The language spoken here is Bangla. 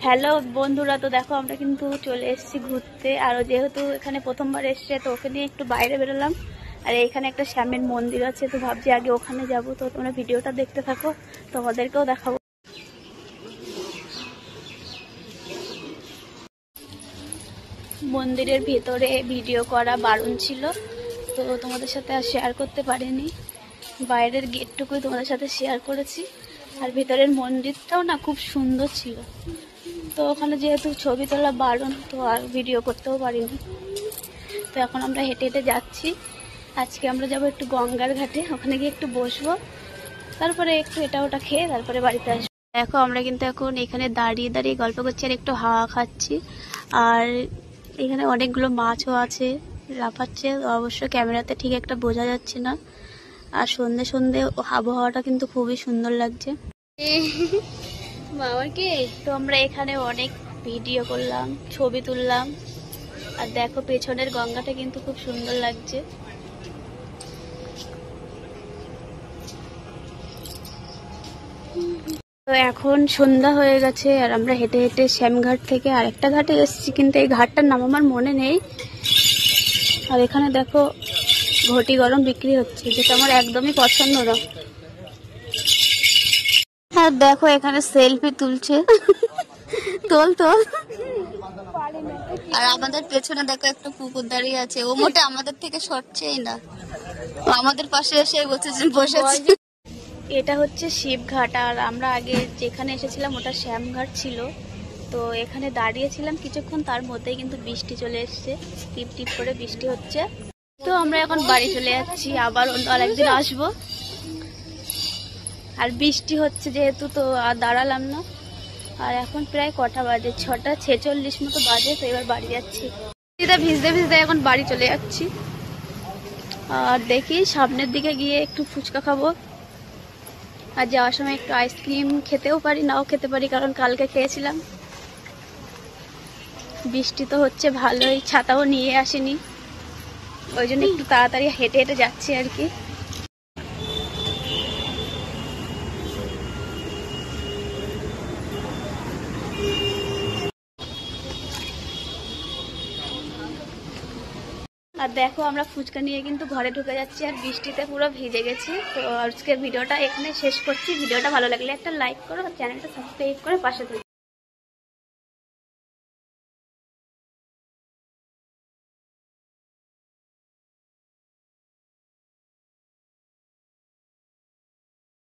হ্যালো বন্ধুরা, তো দেখো আমরা কিন্তু চলে এসেছি ঘুরতে। আর যেহেতু এখানে প্রথমবার এসছে, তো ওকে নিয়ে একটু বাইরে বেরোলাম। আর এখানে একটা শ্যামের মন্দির আছে, তো ভাবছি আগে ওখানে যাব। তো তোমরা ভিডিওটা দেখতে থাকো, তো ওদেরকেও দেখাবো। মন্দিরের ভিতরে ভিডিও করা বারণ ছিল, তো তোমাদের সাথে আর শেয়ার করতে পারিনি। বাইরের গেটটুকুই তোমাদের সাথে শেয়ার করেছি। আর ভিতরের মন্দিরটাও না খুব সুন্দর ছিল, তো ওখানে যেহেতু ছবি তোলা বারণ, তো আর ভিডিও করতেও পারিনি। তো এখন আমরা হেঁটে হেঁটে যাচ্ছি। আজকে আমরা যাব একটু গঙ্গার ঘাটে, ওখানে গিয়ে একটু বসবো, তারপরে একটু এটা ওটা খেয়ে তারপরে বাড়িতে আসবো। দেখো আমরা কিন্তু এখন এখানে দাঁড়িয়ে দাঁড়িয়ে গল্প করছি আর একটু হাওয়া খাচ্ছি। আর এখানে অনেকগুলো মাছও আছে, লাফাচ্ছে। অবশ্য ক্যামেরাতে ঠিক একটা বোঝা যাচ্ছে না। আর সন্ধে সন্ধে আবহাওয়াটা কিন্তু খুবই সুন্দর লাগছে। বাবার কি, তো আমরা এখানে অনেক ভিডিও করলাম, ছবি তুললাম। আর দেখো পেছনের গঙ্গাটা কিন্তু খুব সুন্দর লাগছে। তো এখন সন্ধ্যা হয়ে গেছে, আর আমরা হেঁটে হেঁটে শ্যামঘাট থেকে আরেকটা ঘাটে এসেছি, কিন্তু এই ঘাটটার নাম আমার মনে নেই। আর এখানে দেখো ঘটি গরম বিক্রি হচ্ছে, যেটা আমার একদমই পছন্দ না। আর দেখো এখানে সেলফি তুলছে। তোল তোল। আর আমাদের পেছনে দেখো একটা কুকুর দাঁড়িয়ে আছে, ও মোটে আমাদের থেকে সরছেই না, আমাদের পাশে এসে বসেছে। এটা হচ্ছে শিবঘাট। আর আমরা আগে যেখানে এসেছিলাম ওটা শ্যামঘাট ছিল। তো এখানে দাঁড়িয়েছিলাম কিছুক্ষণ, তার মধ্যেই কিন্তু বৃষ্টি চলে এসছে, টিপ টিপ করে বৃষ্টি হচ্ছে। তো আমরা এখন বাড়ি চলে যাচ্ছি, আবার অন্য আরেকদিন আসবো। আর বৃষ্টি হচ্ছে যেহেতু, তো আর দাঁড়ালাম না। আর এখন প্রায় কটা বাজে, 6:46 মতো বাজে। তো এবার বাড়ি যাচ্ছি, ভিজতে ভিজতে এখন বাড়ি চলে যাচ্ছি। আর দেখি সামনের দিকে গিয়ে একটু ফুচকা খাবো। আর যাওয়ার সময় একটু আইসক্রিম খেতেও পারি, নাও খেতে পারি, কারণ কালকে খেয়েছিলাম। বৃষ্টি তো হচ্ছে ভালোই, ছাতাও নিয়ে আসিনি, ওই জন্য একটু তাড়াতাড়ি হেঁটে হেঁটে যাচ্ছি আর কি। আর দেখো আমরা ফুচকা নিয়ে কিন্তু ঘরে ঢুকে যাচ্ছি, আর বৃষ্টিতে পুরো ভিজে গেছি। তো আজকের ভিডিওটা এখানে শেষ করছি। ভিডিওটা ভালো লাগলে একটা লাইক করো, চ্যানেলটা সাবস্ক্রাইব করে পাশে থাকো।